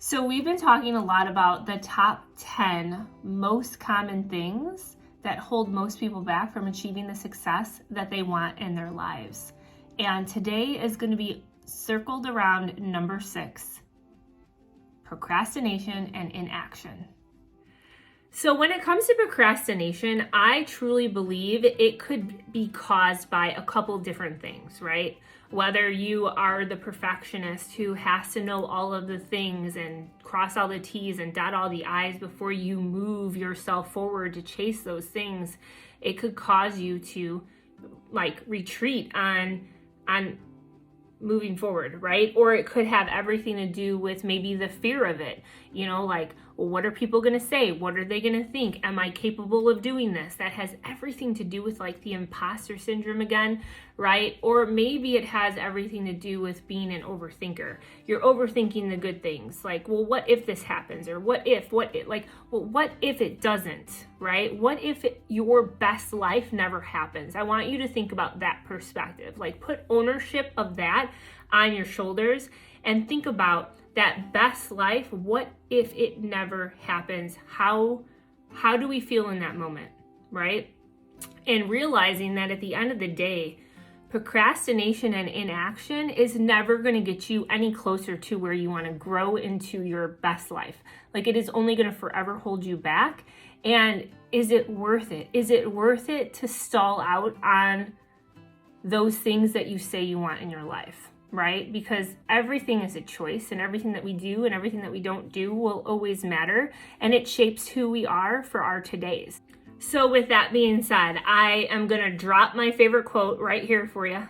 So we've been talking a lot about the top 10 most common things that hold most people back from achieving the success that they want in their lives. And today is going to be circled around number 6, procrastination and inaction. So when it comes to procrastination, I truly believe it could be caused by a couple different things, right? Whether you are the perfectionist who has to know all of the things and cross all the T's and dot all the I's before you move yourself forward to chase those things, it could cause you to retreat on moving forward, right? Or it could have everything to do with maybe the fear of it, well, what are people going to say? What are they going to think? Am I capable of doing this? That has everything to do with the imposter syndrome again, right? Or maybe it has everything to do with being an overthinker. You're overthinking the good things, well, what if this happens? Or what if it doesn't, right? What if your best life never happens? I want you to think about that perspective. Put ownership of that on your shoulders and think about that best life. What if it never happens? How do we feel in that moment, right? And realizing that at the end of the day, procrastination and inaction is never going to get you any closer to where you want to grow into your best life. It is only going to forever hold you back. And is it worth it? Is it worth it to stall out on those things that you say you want in your life? Right? Because everything is a choice, and everything that we do and everything that we don't do will always matter, and it shapes who we are for our todays. So with that being said, I am going to drop my favorite quote right here for you.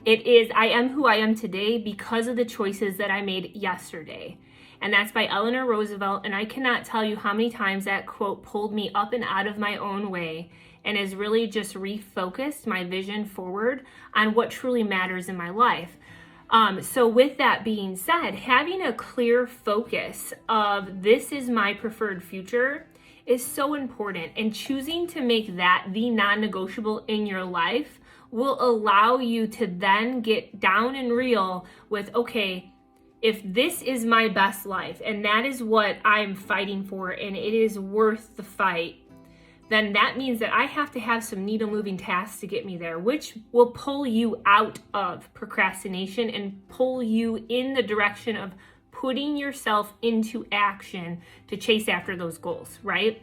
It is, "I am who I am today because of the choices that I made yesterday." And that's by Eleanor Roosevelt, and I cannot tell you how many times that quote pulled me up and out of my own way and has really just refocused my vision forward on what truly matters in my life. So with that being said, having a clear focus of this is my preferred future is so important, and choosing to make that the non-negotiable in your life will allow you to then get down and real with, okay, if this is my best life and that is what I'm fighting for and it is worth the fight, then that means that I have to have some needle moving tasks to get me there, which will pull you out of procrastination and pull you in the direction of putting yourself into action to chase after those goals, right?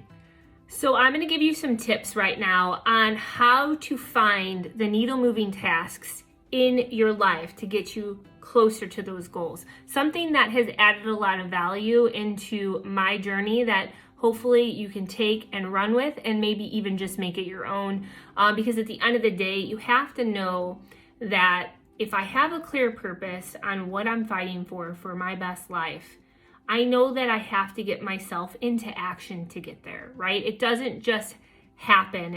So I'm going to give you some tips right now on how to find the needle moving tasks in your life to get you closer to those goals. Something that has added a lot of value into my journey that hopefully you can take and run with, and maybe even just make it your own. Because at the end of the day, you have to know that if I have a clear purpose on what I'm fighting for my best life, I know that I have to get myself into action to get there, right? It doesn't just happen.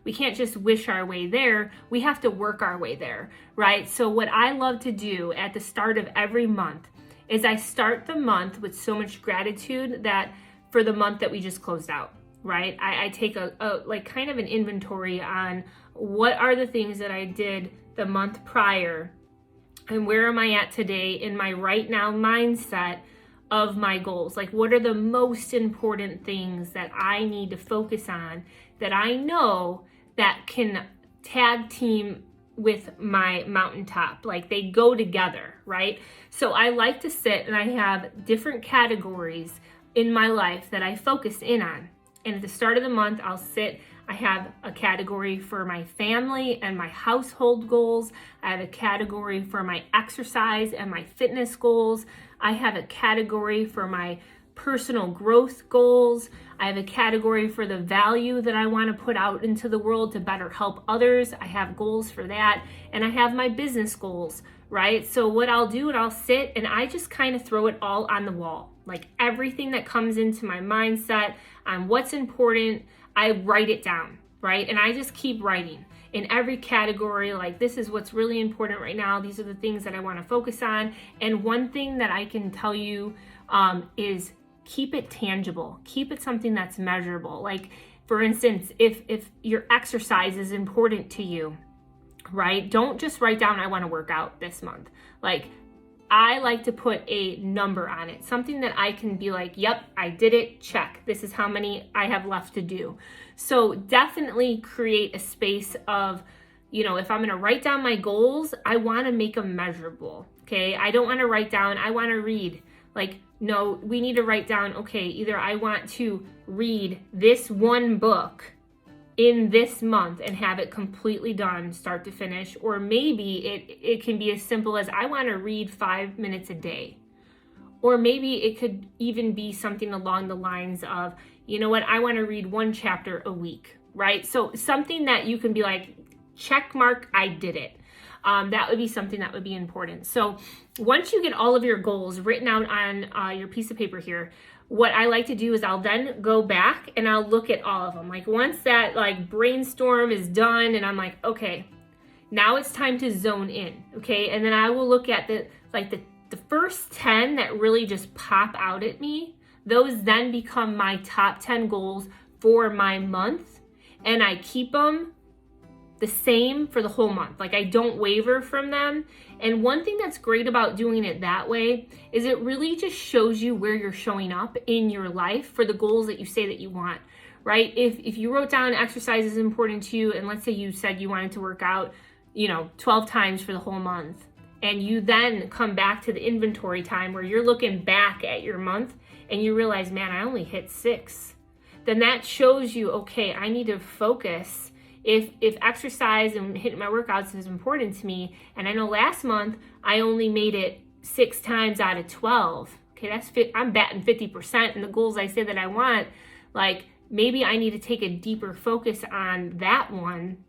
We can't just wish our way there. We have to work our way there, right? So what I love to do at the start of every month is I start the month with so much gratitude that for the month that we just closed out, right? I take a kind of an inventory on what are the things that I did the month prior and where am I at today in my right now mindset of my goals. What are the most important things that I need to focus on that I know that can tag team with my mountaintop, they go together, right? So I like to sit and I have different categories in my life that I focus in on. And at the start of the month, I have a category for my family and my household goals. I have a category for my exercise and my fitness goals. I have a category for my personal growth goals. I have a category for the value that I want to put out into the world to better help others. I have goals for that. And I have my business goals, right? So what I'll do, I'll sit and I just kind of throw it all on the wall. Everything that comes into my mindset on what's important, I write it down, right? And I just keep writing in every category, this is what's really important right now. These are the things that I want to focus on. And one thing that I can tell you is keep it tangible. Keep it something that's measurable. For instance, if your exercise is important to you, right? Don't just write down, I want to work out this month. I like to put a number on it, something that I can be like, yep, I did it, check. This is how many I have left to do. So definitely create a space of, you know, if I'm going to write down my goals, I want to make them measurable. Okay. I don't want to write down, I want to read. Like, no, we need to write down, okay, either I want to read this one book in this month and have it completely done start to finish, or maybe it can be as simple as I want to read 5 minutes a day. Or maybe it could even be something along the lines of, you know what, I want to read 1 chapter a week, right? So something that you can be like, check mark, I did it. That would be something that would be important. So once you get all of your goals written out on your piece of paper here, what I like to do is I'll then go back and I'll look at all of them. Like once that like brainstorm is done and I'm like, okay, now it's time to zone in. Okay. And then I will look at the first 10 that really just pop out at me. Those then become my top 10 goals for my month. And I keep them the same for the whole month. Like I don't waver from them. And one thing that's great about doing it that way is it really just shows you where you're showing up in your life for the goals that you say that you want, right? If you wrote down exercise is important to you, and let's say you said you wanted to work out, 12 times for the whole month, and you then come back to the inventory time where you're looking back at your month and you realize, man, I only hit 6, then that shows you, okay, I need to focus. If exercise and hitting my workouts is important to me, and I know last month I only made it 6 times out of 12, okay, I'm batting 50%, and the goals I say that I want, like maybe I need to take a deeper focus on that one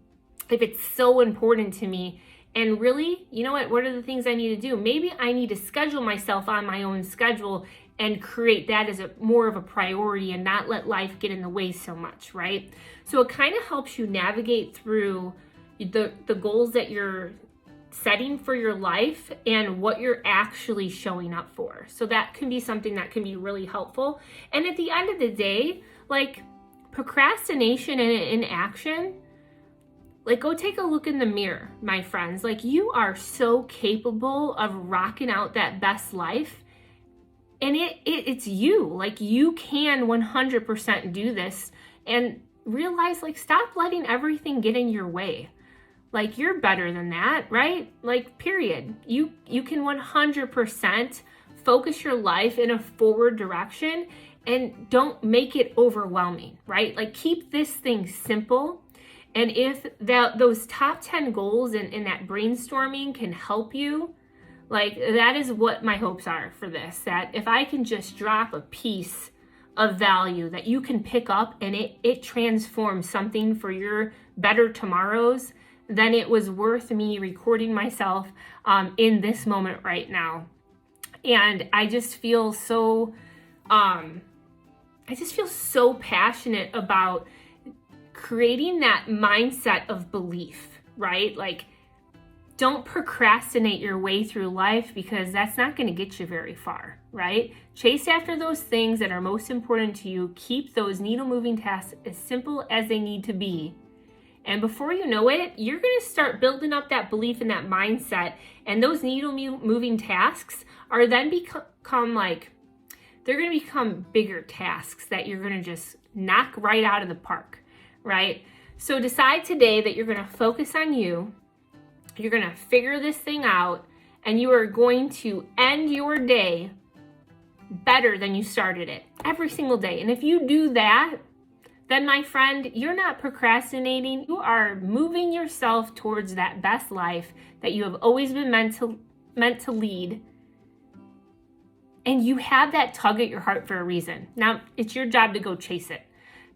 if it's so important to me. And really, you know what are the things I need to do? Maybe I need to schedule myself on my own schedule and create that as more of a priority and not let life get in the way so much, right? So it kind of helps you navigate through the goals that you're setting for your life and what you're actually showing up for. So that can be something that can be really helpful. And at the end of the day, like procrastination and inaction, like go take a look in the mirror, my friends. Like you are so capable of rocking out that best life. And it's you. Like you can 100% do this, and realize, like, stop letting everything get in your way. Like you're better than that, right? Like period. You can 100% focus your life in a forward direction, and don't make it overwhelming, right? Like keep this thing simple. And if those top 10 goals and that brainstorming can help you, like that is what my hopes are for this, that if I can just drop a piece of value that you can pick up and it transforms something for your better tomorrows, then it was worth me recording myself in this moment right now. And I just feel so passionate about creating that mindset of belief, right? Like don't procrastinate your way through life, because that's not going to get you very far, right? Chase after those things that are most important to you. Keep those needle moving tasks as simple as they need to be. And before you know it, you're going to start building up that belief and that mindset. And those needle moving tasks are then they're going to become bigger tasks that you're going to just knock right out of the park, right? So decide today that you're going to focus on you. You're going to figure this thing out, and you are going to end your day better than you started it every single day. And if you do that, then my friend, you're not procrastinating. You are moving yourself towards that best life that you have always been meant to lead. And you have that tug at your heart for a reason. Now it's your job to go chase it.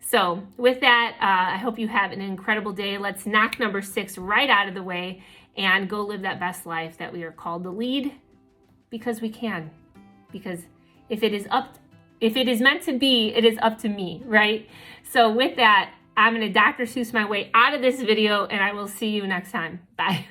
So with that, I hope you have an incredible day. Let's knock number 6 right out of the way and go live that best life that we are called to lead, because we can. Because if it is meant to be, it is up to me, right? So with that, I'm going to Dr. Seuss my way out of this video, and I will see you next time. Bye.